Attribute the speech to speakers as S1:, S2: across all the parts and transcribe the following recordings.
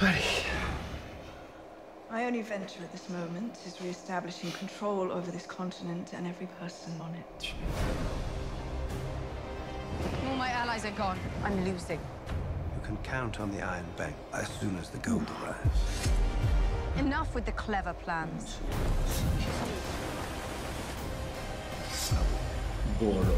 S1: Allez.
S2: My only venture at this moment is re-establishing control over this continent and every person on it.
S3: All my allies are gone. I'm losing.
S1: You can count on the Iron Bank as soon as the gold arrives.
S3: Enough with the clever plans.
S4: Bon alors.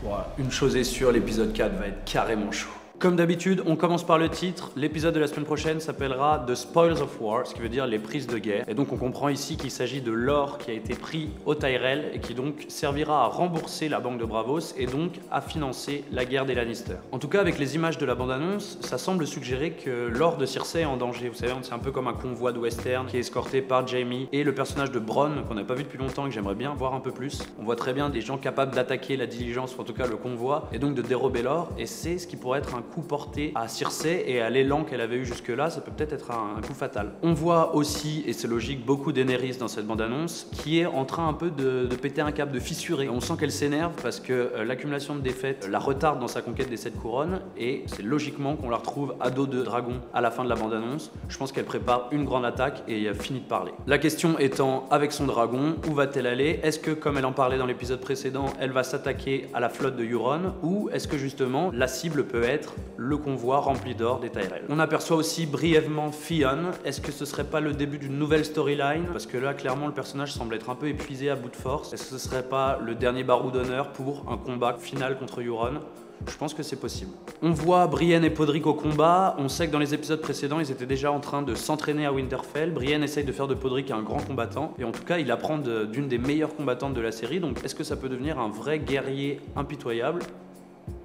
S4: Voilà, une chose est sûre, l'épisode 4 va être carrément chaud. Comme d'habitude, on commence par le titre. L'épisode de la semaine prochaine s'appellera The Spoils of War, ce qui veut dire les prises de guerre. Et donc on comprend ici qu'il s'agit de l'or qui a été pris au Tyrell et qui donc servira à rembourser la banque de Bravos et donc à financer la guerre des Lannister. En tout cas, avec les images de la bande-annonce, ça semble suggérer que l'or de Cersei est en danger. Vous savez, c'est un peu comme un convoi de western qui est escorté par Jaime et le personnage de Bronn qu'on n'a pas vu depuis longtemps et que j'aimerais bien voir un peu plus. On voit très bien des gens capables d'attaquer la diligence, ou en tout cas le convoi, et donc de dérober l'or. Et c'est ce qui pourrait être un coup porté à Cersei et à l'élan qu'elle avait eu jusque-là, ça peut peut-être être un coup fatal. On voit aussi, et c'est logique, beaucoup d'Daenerys dans cette bande-annonce qui est en train un peu de péter un câble, de fissurer. On sent qu'elle s'énerve parce que l'accumulation de défaites la retarde dans sa conquête des 7 couronnes et c'est logiquement qu'on la retrouve à dos de dragon à la fin de la bande-annonce. Je pense qu'elle prépare une grande attaque et a fini de parler. La question étant, avec son dragon, où va-t-elle aller? Est-ce que, comme elle en parlait dans l'épisode précédent, elle va s'attaquer à la flotte de Euron ou est-ce que justement la cible peut être le convoi rempli d'or des Tyrell? On aperçoit aussi brièvement Theon. Est-ce que ce serait pas le début d'une nouvelle storyline? Parce que là, clairement, le personnage semble être un peu épuisé à bout de force. Est-ce que ce serait pas le dernier barreau d'honneur pour un combat final contre Euron? Je pense que c'est possible. On voit Brienne et Podrick au combat. On sait que dans les épisodes précédents, ils étaient déjà en train de s'entraîner à Winterfell. Brienne essaye de faire de Podrick un grand combattant. Et en tout cas, il apprend d'une des meilleures combattantes de la série. Donc, est-ce que ça peut devenir un vrai guerrier impitoyable?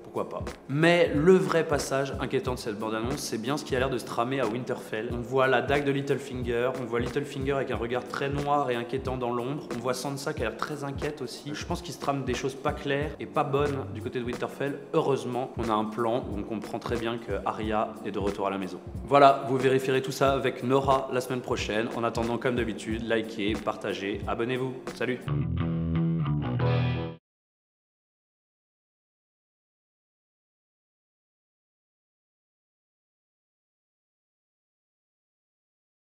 S4: Pourquoi pas. Mais le vrai passage inquiétant de cette bande-annonce, c'est bien ce qui a l'air de se tramer à Winterfell. On voit la dague de Littlefinger, on voit Littlefinger avec un regard très noir et inquiétant dans l'ombre, on voit Sansa qui a l'air très inquiète aussi. Je pense qu'il se trame des choses pas claires et pas bonnes du côté de Winterfell. Heureusement, on a un plan où on comprend très bien que Arya est de retour à la maison. Voilà, vous vérifierez tout ça avec Nora la semaine prochaine. En attendant, comme d'habitude, likez, partagez, abonnez-vous. Salut!